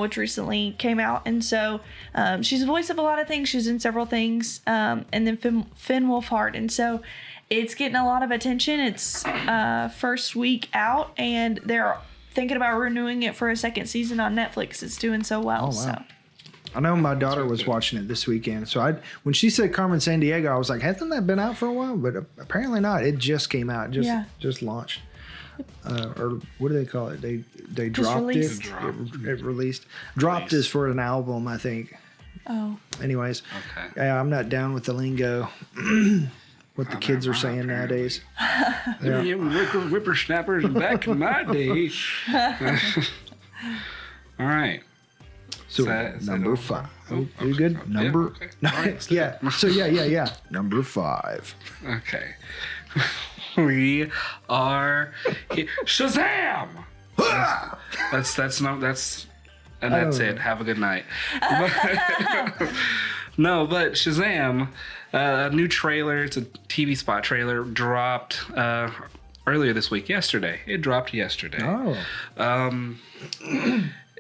which recently came out. And so she's a voice of a lot of things. She's in several things. And then Finn Wolfhard. And so it's getting a lot of attention. It's first week out, and they're thinking about renewing it for a second season on Netflix. It's doing so well. Oh, wow. So I know my daughter was watching it this weekend. So when she said Carmen Sandiego, I was like, hasn't that been out for a while? But apparently not. It just came out. Just launched. Or what do they call it? They dropped released. It released. Dropped is for an album, I think. Oh. Anyways. Okay. Yeah, I'm not down with the lingo. What the kids are saying nowadays. Yeah. Whippersnappers back in my day. All right. So number 5. You good? Number. Yeah, okay. Right, yeah. So yeah. Number 5. Okay. We are Shazam. That's it. Have a good night. No, but Shazam, a new trailer. It's a TV spot trailer dropped earlier this week, yesterday. It dropped yesterday. Oh.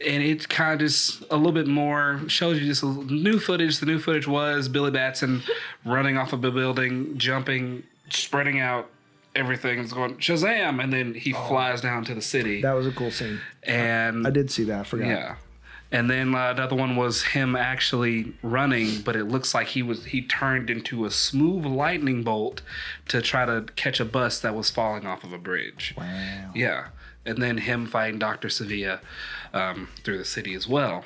And it kind of just a little bit more shows you just new footage. The new footage was Billy Batson running off of a building, jumping, spreading out. Everything's going Shazam, and then he flies down to the city. That was a cool scene. And I did see that. I forgot. Yeah. And then another one was him actually running, but it looks like he turned into a smooth lightning bolt to try to catch a bus that was falling off of a bridge. Wow. Yeah. And then him fighting Dr. Sevilla through the city as well.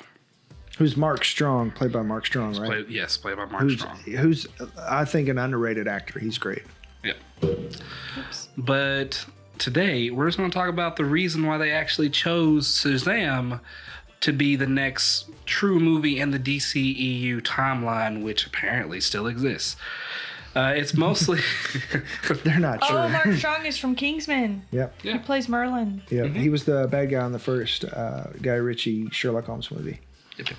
Who's Mark Strong, played by Mark Strong, right? Played by Mark Strong. Who's, I think, an underrated actor. He's great. Yeah. Oops. But today, we're just going to talk about the reason why they actually chose Shazam to be the next true movie in the DCEU timeline, which apparently still exists. It's mostly... They're not sure. Oh, Mark Strong is from Kingsman. Yep. Yeah. He plays Merlin. Yeah, he was the bad guy in the first Guy Ritchie Sherlock Holmes movie.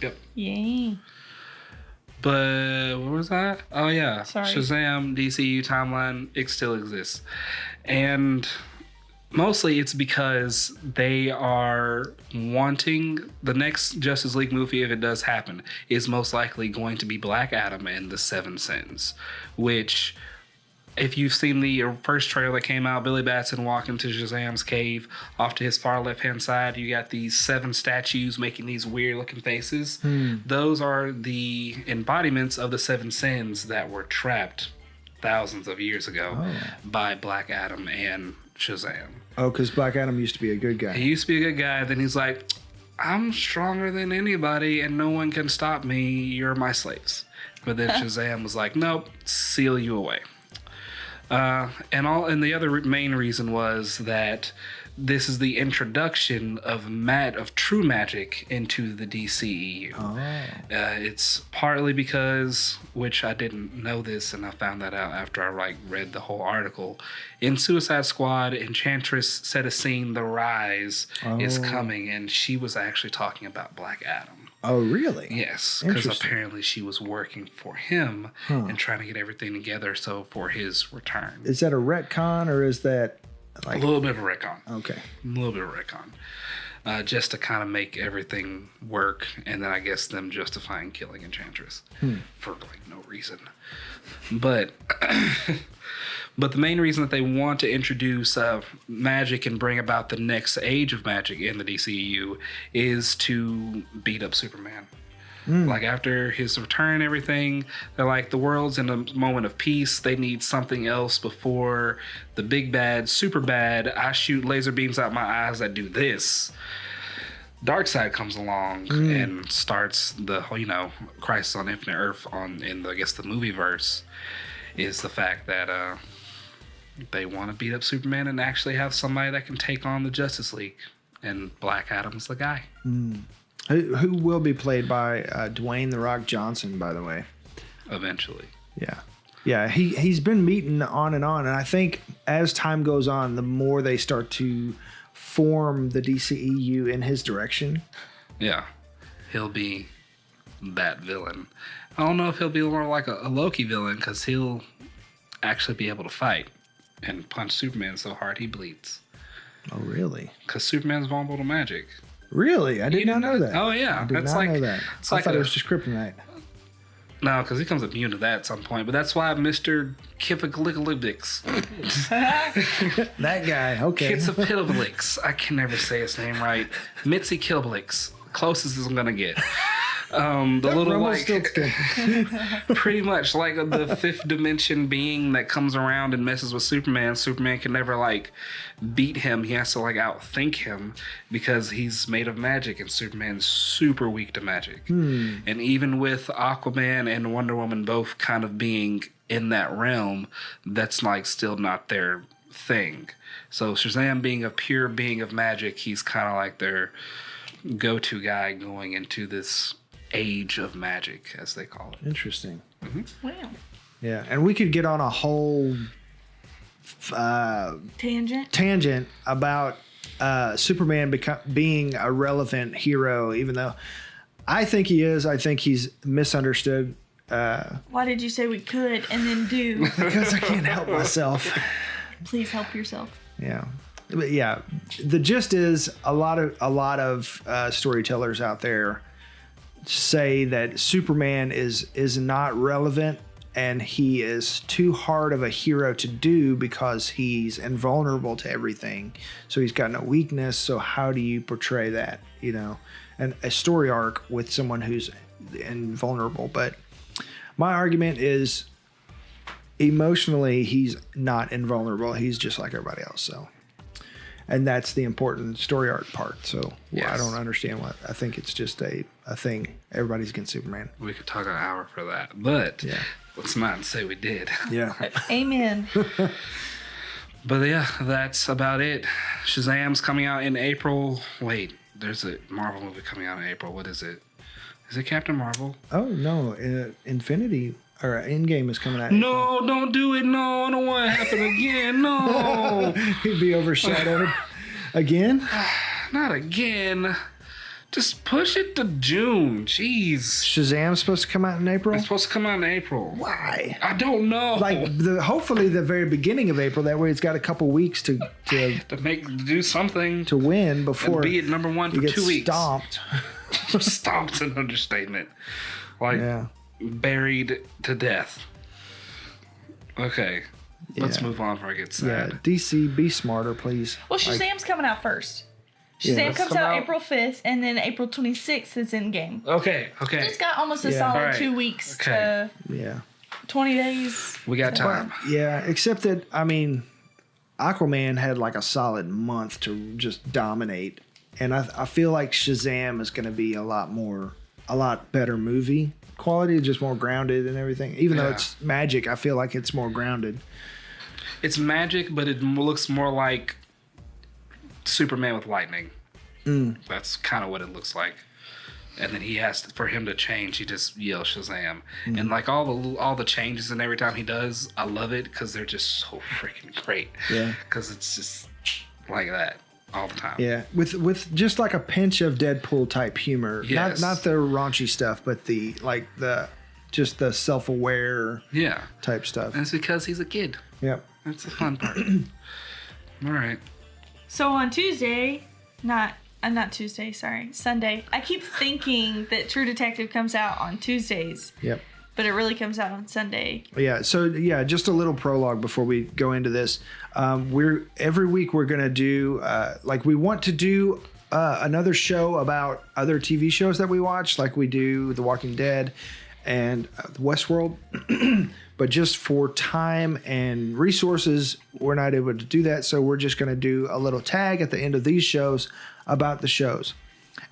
Yep. Yay. But what was that? Oh, yeah. Sorry. Shazam, DCU timeline, it still exists. And mostly it's because they are wanting the next Justice League movie, if it does happen, is most likely going to be Black Adam and the Seven Sins, which... If you've seen the first trailer that came out, Billy Batson walking to Shazam's cave. Off to his far left-hand side, you got these 7 statues making these weird-looking faces. Those are the embodiments of the 7 sins that were trapped thousands of years ago by Black Adam and Shazam. Oh, because Black Adam used to be a good guy. He used to be a good guy. Then he's like, I'm stronger than anybody, and no one can stop me. You're my slaves. But then Shazam was like, nope, seal you away. And the other main reason was that this is the introduction of true magic into the DCEU. It's partly because, which I didn't know this, and I found that out after I read the whole article. In Suicide Squad, Enchantress said a scene, "The Rise is coming," and she was actually talking about Black Adam. Oh, really? Yes, because apparently she was working for him and trying to get everything together for his return. Is that a retcon, or is that a little bit of a retcon? Okay. A little bit of a retcon. Just to kind of make everything work, and then I guess them justifying killing Enchantress for no reason. But the main reason that they want to introduce magic and bring about the next age of magic in the DCEU is to beat up Superman. Like after his return and everything, they're like, the world's in a moment of peace. They need something else before the big bad, super bad, I shoot laser beams out my eyes that do this. Darkseid comes along and starts the whole, Crisis on Infinite Earth in the movie verse, is the fact that they want to beat up Superman and actually have somebody that can take on the Justice League. And Black Adam's the guy. Who will be played by Dwayne "The Rock" Johnson, by the way. Eventually. Yeah, he's been meeting on, and I think as time goes on, the more they start to form the DCEU in his direction. Yeah. He'll be that villain. I don't know if he'll be more like a Loki villain, because he'll actually be able to fight and punch Superman so hard he bleeds. Oh, really? Because Superman's vulnerable to magic. Really? I did not know that. Oh, yeah. I did not know that. I thought it was just kryptonite. No, because he comes immune to that at some point. But that's why Mr. Kipagalikalibix. That guy, okay. Kitsapidalix. I can never say his name right. Mitzi Kilblix. Closest as I'm going to get. The little pretty much like the fifth dimension being that comes around and messes with Superman. Superman can never beat him. He has to outthink him because he's made of magic, and Superman's super weak to magic. And even with Aquaman and Wonder Woman both kind of being in that realm, that's still not their thing. So Shazam being a pure being of magic, he's kind of like their go-to guy going into this age of magic, as they call it. Interesting. Wow. Yeah, and we could get on a whole tangent about Superman being a relevant hero, even though I think he is. I think he's misunderstood. Why did you say we could and then do? Because I can't help myself. Please help yourself. Yeah. But yeah, the gist is a lot of storytellers out there say that Superman is not relevant and he is too hard of a hero to do because he's invulnerable to everything. So he's got no weakness. So how do you portray that, you know, and a story arc with someone who's invulnerable? But my argument is emotionally, he's not invulnerable. He's just like everybody else. So. And that's the important story arc part. So Yes. I don't understand what. I think it's just a thing. Everybody's against Superman. We could talk an hour for that, but Yeah. let's not say we did. Yeah. Amen. But yeah, that's about it. Shazam's coming out in April. Wait, there's a Marvel movie coming out in April. What is it? Is it Captain Marvel? Oh no, Infinity or Endgame is coming out. No, don't do it. No, I don't want it to happen again. No. He'd be overshadowed again. Not again. Just push it to June. Jeez. Shazam's supposed to come out in April. It's supposed to come out in April. Why? I don't know. Like hopefully the very beginning of April. That way it's got a couple weeks to do something. to win before And be at number one you for get 2 weeks. stomped. Stomped's an understatement. Like Yeah. buried to death. Okay. Let's Yeah. move on before I get Yeah, sad. DC, be smarter, please. Well, Shazam's coming out first. Shazam Let's comes come out out. April 5th, and then April 26th is Endgame. Okay. It's got almost a Yeah. solid Alright. 2 weeks Okay. to Yeah. 20 days. We got time. Yeah, except that, I mean, Aquaman had like a solid month to just dominate. And I feel like Shazam is going to be a lot better movie quality, just more grounded and everything. Even though Yeah. it's magic, I feel like it's more grounded. It's magic, but it looks more like Superman with lightning. That's kind of what it looks like. And then he has to, for him to change, he just yells Shazam. And like all the changes and every time he does, I love it because they're just so freaking great. Yeah. Because it's just like that all the time. Yeah, with just like a pinch of Deadpool type humor. Yes. Not the raunchy stuff, but the just the self-aware Yeah. type stuff. And it's because he's a kid. Yep. That's the fun part. All right. So on Tuesday, not Tuesday, sorry, Sunday. I keep thinking that True Detective comes out on Tuesdays, Yep. but it really comes out on Sunday. Yeah. So yeah, just a little prologue before we go into this. Every week we're gonna do we want to do another show about other TV shows that we watch, like we do The Walking Dead and Westworld. But just for time and resources, we're not able to do that. So we're just going to do a little tag at the end of these shows about the shows.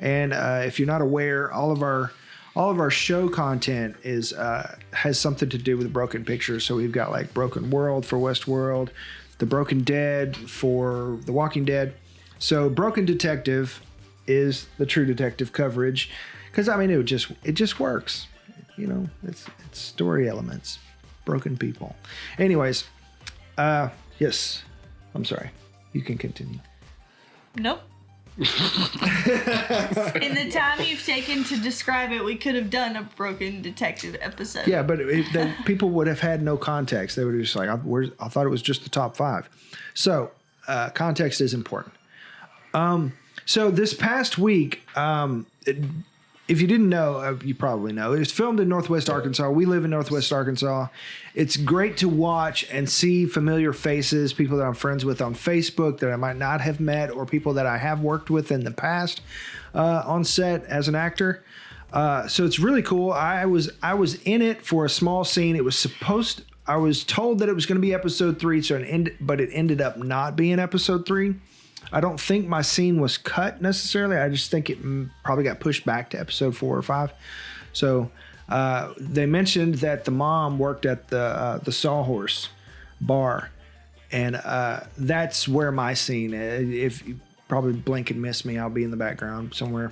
And if you're not aware, all of our show content has something to do with Broken Pictures. So we've got like Broken World for Westworld, The Broken Dead for The Walking Dead. So Broken Detective is the True Detective coverage, because I mean it just works. You know, it's story elements. Broken people. Anyways, yes. I'm sorry. You can continue. Nope. In the time you've taken to describe it, we could have done a Broken Detective episode. Yeah, but the people would have had no context. They would have just like, I thought it was just the top 5. So context is important. So this past week, if you didn't know, you probably know, it was filmed in Northwest Arkansas. We live in Northwest Arkansas. It's great to watch and see familiar faces, people that I'm friends with on Facebook that I might not have met, or people that I have worked with in the past on set as an actor. So it's really cool. I was in it for a small scene. It was I was told that it was going to be episode 3, but it ended up not being episode 3. I don't think my scene was cut necessarily. I just think it probably got pushed back to episode 4 or 5. So they mentioned that the mom worked at the Sawhorse bar, and that's where my scene. If you probably blink and miss me, I'll be in the background somewhere.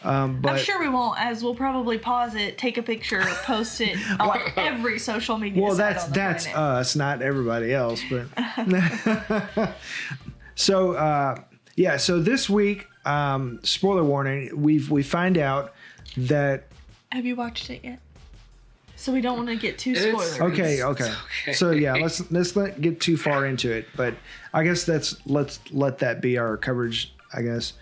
But I'm sure we won't, as we'll probably pause it, take a picture, post it on every social media well, site on the that's planet. us, not everybody else. But so yeah, so this week, spoiler warning, we find out that Have you watched it yet? So we don't want to get too spoilers. Okay. So yeah, let's not get too far into it. But I guess let's let that be our coverage, I guess.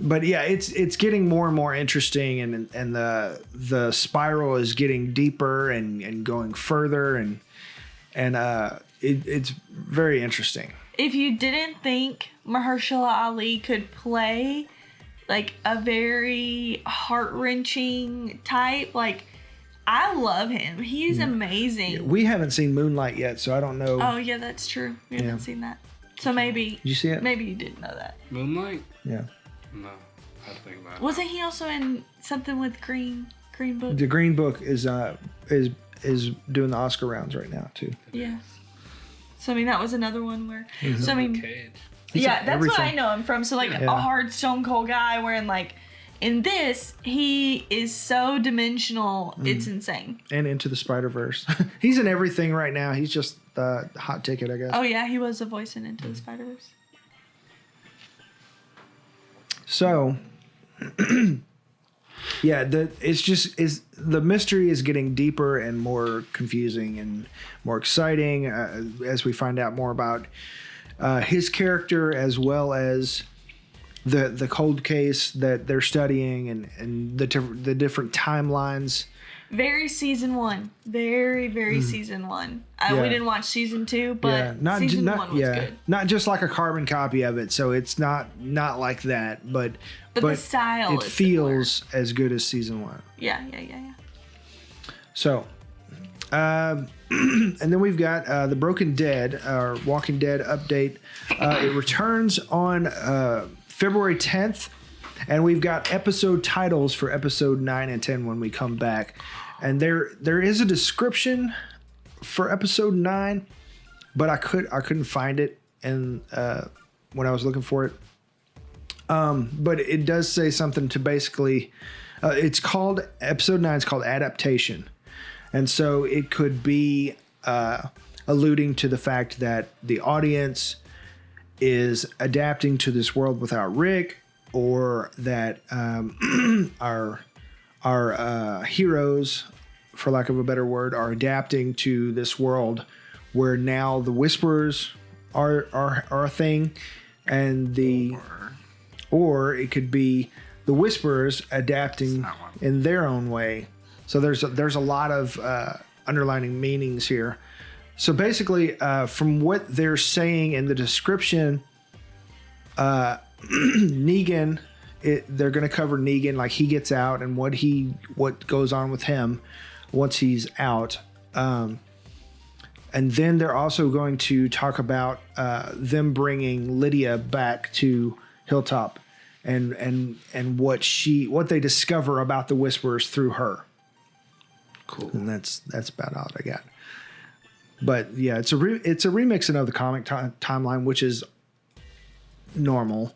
But yeah, it's getting more and more interesting, and the spiral is getting deeper and going further, and it's very interesting. If you didn't think Mahershala Ali could play like a very heart-wrenching type, like, I love him. He's amazing. Yeah, we haven't seen Moonlight yet, so I don't know. Oh yeah, that's true. We haven't seen that. So maybe. Did you see it? Maybe you didn't know that. Moonlight? Yeah. No, I think about it. Wasn't he also in something with Green Book? The Green Book is doing the Oscar rounds right now too. Yeah. So I mean, that was another one where. He's So I in mean. Cage. Yeah, that's everything. what I know him from. So like a hard stone cold guy, wherein like in this he is so dimensional, it's insane. And Into the Spider-Verse. He's in everything right now. He's just the hot ticket, I guess. Oh yeah, he was a voice in Into the Spider-Verse. So, yeah, the mystery is getting deeper and more confusing and more exciting as we find out more about his character, as well as the cold case that they're studying, and the different timelines. Very season 1. Very season 1. We didn't watch season 2, but season 1 was good. Not just like a carbon copy of it, so it's not like that, but the style it is feels as good as season 1. Yeah. So, and then we've got The Broken Dead, our Walking Dead update. It returns on February 10th, and we've got episode titles for episode 9 and 10 when we come back. And there is a description for episode 9, but I couldn't find it when I was looking for it. But it does say something to basically, it's called, episode 9 is called Adaptation. And so it could be alluding to the fact that the audience is adapting to this world without Rick, or that our heroes, for lack of a better word, are adapting to this world where now the Whisperers are a thing, and or it could be the Whisperers adapting in their own way. So there's a lot of underlining meanings here. So basically, from what they're saying in the description, Negan, they're going to cover Negan, like he gets out and what goes on with him once he's out. And then they're also going to talk about them bringing Lydia back to Hilltop and what they discover about the Whisperers through her. Cool. And that's about all I got. But yeah, it's a remixing of the comic timeline, which is normal.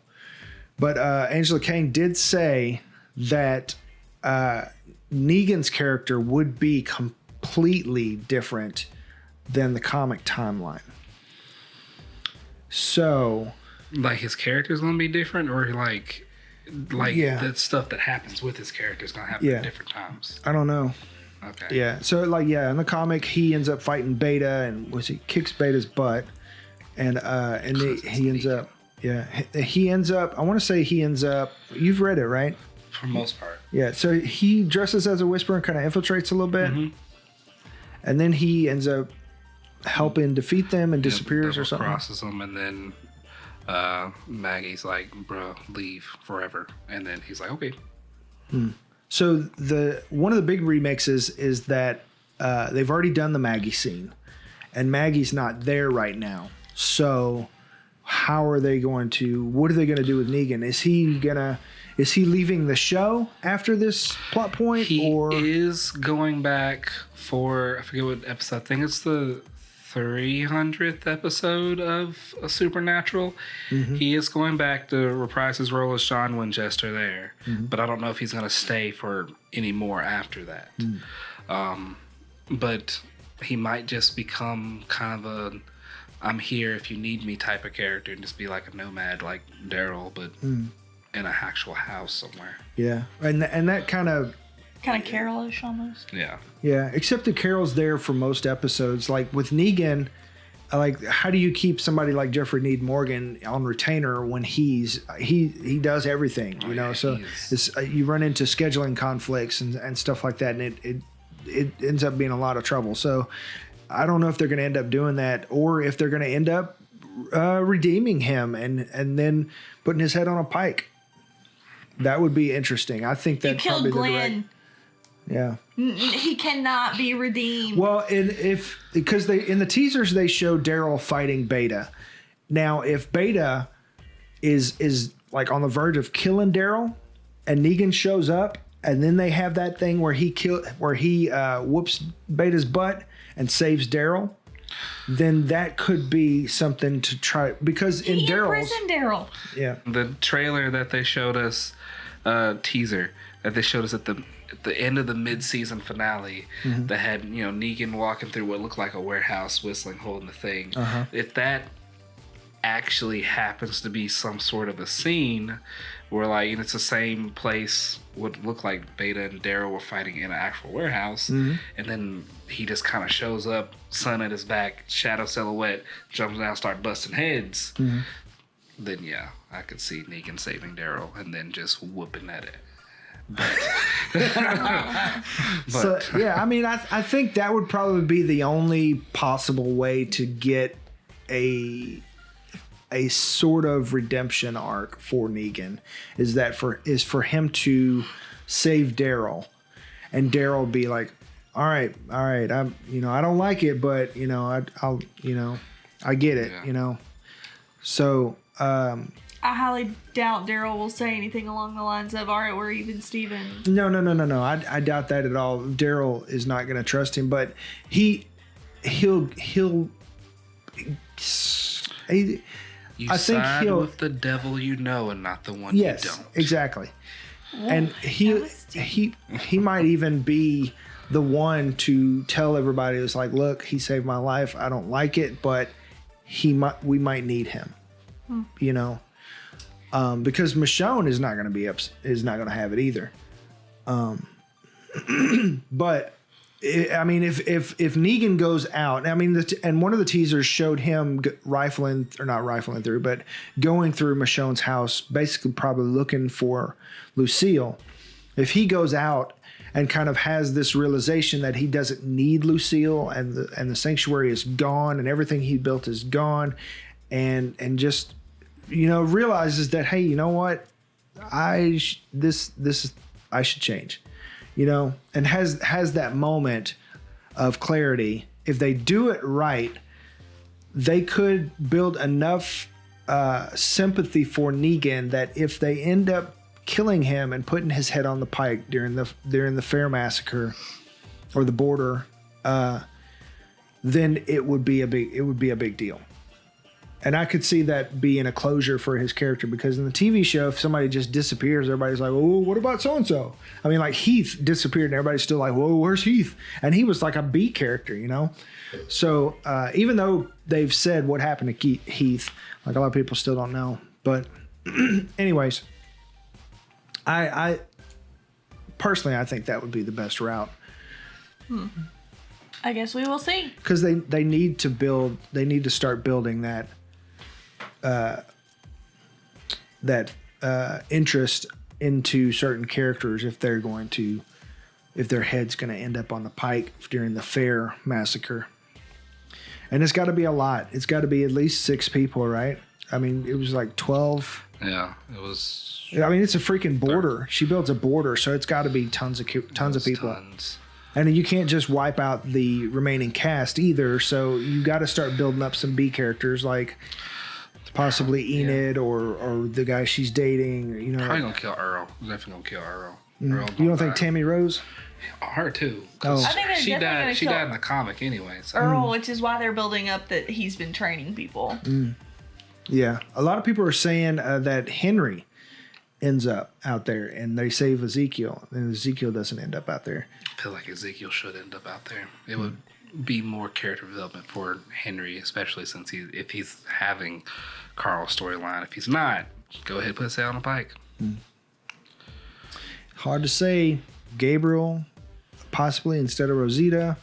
But Angela Kang did say that Negan's character would be completely different than the comic timeline. So, like his character's gonna be different, or like the stuff that happens with his character is gonna happen at different times. I don't know. Okay. Yeah. So in the comic, he ends up fighting Beta, and he kicks Beta's butt, and he ends up. Yeah, he ends up. I want to say he ends up. You've read it, right? For the most part. Yeah. So he dresses as a Whisperer and kind of infiltrates a little bit, and then he ends up helping defeat them and disappears or something. Crosses them, and then Maggie's like, "Bro, leave forever," and then he's like, "Okay." So one of the big remixes is that they've already done the Maggie scene, and Maggie's not there right now. So how are they going to? What are they going to do with Negan? Is he leaving the show after this plot point? He is going back for, I forget what episode. I think it's the 300th episode of Supernatural. He is going back to reprise his role as Sean Winchester there, but I don't know if he's going to stay for any more after that. But he might just become kind of a I'm here if you need me type of character, and just be like a nomad like Daryl, but in an actual house somewhere. Yeah, and that kind of Kind of Carol-ish almost. Yeah. Yeah, except that Carol's there for most episodes. Like with Negan, like how do you keep somebody like Jeffrey Dean Morgan on retainer when he does everything, you know? So it's, you run into scheduling conflicts and stuff like that, and it ends up being a lot of trouble. So I don't know if they're going to end up doing that, or if they're going to end up redeeming him and then putting his head on a pike. That would be interesting. I think that's killed probably Glenn. Yeah. He cannot be redeemed. Well, because in the teasers they show Daryl fighting Beta. Now, if Beta is like on the verge of killing Daryl, and Negan shows up, and then they have that thing where he whoops Beta's butt and saves Daryl, then that could be something to try, because in Daryl's Daryl. Yeah. The trailer that they showed us, teaser that they showed us at the end of the mid-season finale, that had Negan walking through what looked like a warehouse, whistling, holding the thing. If that actually happens to be some sort of a scene where like it's the same place, would look like Beta and Daryl were fighting in an actual warehouse, and then he just kind of shows up, sun at his back, shadow silhouette, jumps down, start busting heads, then yeah, I could see Negan saving Daryl and then just whooping at it. So yeah, I mean, I think that would probably be the only possible way to get a sort of redemption arc for Negan, is for him to save Daryl, and Daryl be like, all right, I'm I don't like it, but I'll I get it, so I highly doubt Daryl will say anything along the lines of, all right, we're even, Steven. No. I doubt that at all. Daryl is not going to trust him, but he'll You I think side he'll with the devil and not the one yes, you don't. Exactly. And he might even be the one to tell everybody, it's like, look, he saved my life. I don't like it, but we might need him. Because Michonne is not going to have it either. But I mean, if Negan goes out, I mean, and one of the teasers showed him not rifling through, but going through Michonne's house, basically probably looking for Lucille. If he goes out and kind of has this realization that he doesn't need Lucille, and the sanctuary is gone, and everything he built is gone, and just realizes that, hey, you know what, I should change. And has that moment of clarity. If they do it right, they could build enough sympathy for Negan that if they end up killing him and putting his head on the pike during the Fair Massacre or the Border, then it would be a big deal. And I could see that being a closure for his character, because in the TV show, if somebody just disappears, everybody's like, oh, what about so-and-so? I mean, like Heath disappeared and everybody's still like, whoa, where's Heath? And he was like a B character, So even though they've said what happened to Heath, like a lot of people still don't know. But anyways, I personally, I think that would be the best route. I guess we will see. Because they need to start building that interest into certain characters if their head's going to end up on the pike during the Fair Massacre. And it's got to be a lot. It's got to be at least 6 people, right? I mean, it was like 12. Yeah, it was. I mean, it's a freaking border. She builds a border, so it's got to be tons of people. Tons. And you can't just wipe out the remaining cast either. So you got to start building up some B characters, like possibly Enid or the guy she's dating. Probably gonna kill Earl. Definitely gonna kill Earl. You don't think Tammy Rose? Her too. Oh. I think she died. She died in the comic anyway. So. Earl, which is why they're building up that he's been training people. Yeah, a lot of people are saying that Henry ends up out there, and they save Ezekiel, and Ezekiel doesn't end up out there. I feel like Ezekiel should end up out there. It would be more character development for Henry, especially since if he's having Carl's storyline. If he's not, go ahead and put his head on the pike. Hard to say, Gabriel, possibly instead of Rosita.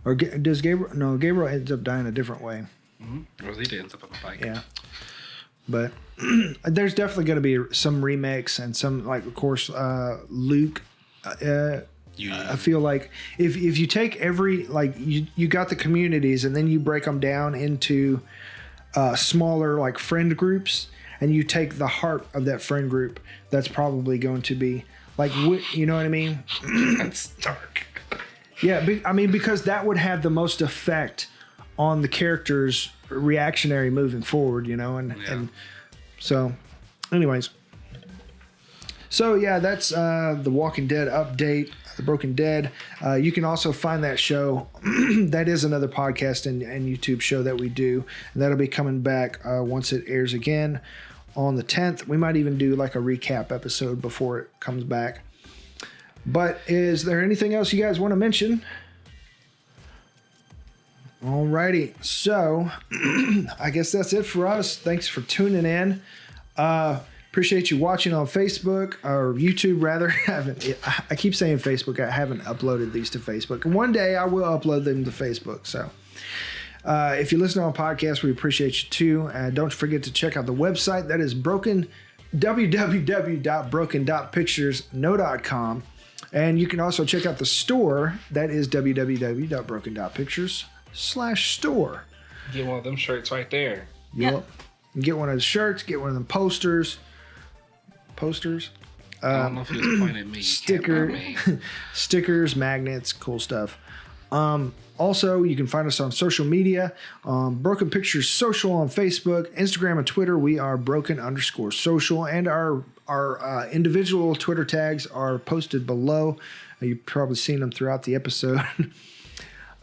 Or does Gabriel? No, Gabriel ends up dying a different way. Mm-hmm. Rosita ends up on the bike. Yeah. But there's definitely going to be some remakes and some, like, of course, Luke. I feel like if you take every, like, you got the communities and then you break them down into smaller, like, friend groups, and you take the heart of that friend group, that's probably going to be, like, you know what I mean? That's dark. Yeah, I mean, because that would have the most effect on the character's reactionary moving forward, you know? And so, anyways. So, yeah, that's the Walking Dead update, The Broken Dead. You can also find that show. That is another podcast and YouTube show that we do. And that'll be coming back once it airs again on the 10th. We might even do like a recap episode before it comes back. But is there anything else you guys want to mention? Alrighty, so I guess that's it for us. Thanks for tuning in. Appreciate you watching on Facebook or YouTube, rather. I keep saying Facebook. I haven't uploaded these to Facebook. And one day I will upload them to Facebook. So if you listen on podcasts, we appreciate you too. Don't forget to check out the website. That is www.broken.picturesno.com. And you can also check out the store. That is www.broken.pictures/store. Get one of them shirts right there. Yep. Get one of the shirts. Get one of them posters. I don't know if he was pointing at me. Stickers, magnets, cool stuff. Also, you can find us on social media. Broken Pictures Social on Facebook, Instagram, and Twitter. We are broken_social, and our individual Twitter tags are posted below. You've probably seen them throughout the episode.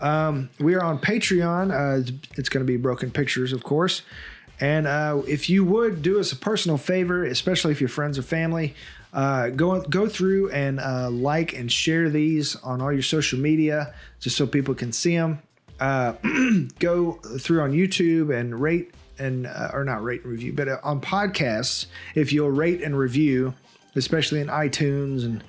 We are on Patreon. It's going to be Broken Pictures, of course. And if you would do us a personal favor, especially if you're friends or family, go through and like and share these on all your social media just so people can see them. Go through on YouTube and rate and or not rate and review, but on podcasts, if you'll rate and review, especially in iTunes and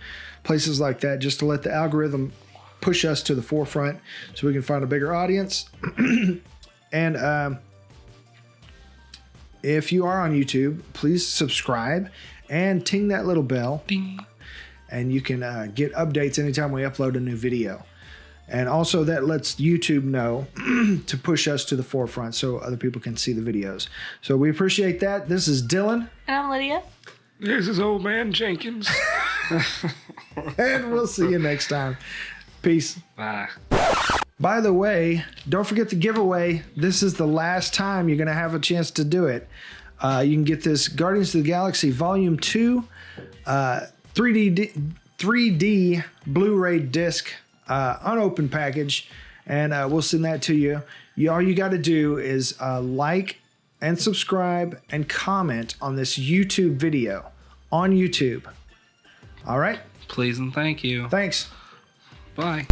places like that, just to let the algorithm push us to the forefront so we can find a bigger audience. And if you are on YouTube, please subscribe and ting that little bell. Ding. And you can get updates anytime we upload a new video. And also that lets YouTube know to push us to the forefront so other people can see the videos. So we appreciate that. This is Dylan. And I'm Lydia. This is old man Jenkins. And we'll see you next time. Peace. Bye. By the way, don't forget the giveaway. This is the last time you're going to have a chance to do it. You can get this Guardians of the Galaxy Volume 2 3D Blu-ray disc unopened package, and we'll send that to you. All you got to do is like and subscribe and comment on this YouTube video on YouTube. All right? Please and thank you. Thanks. Bye.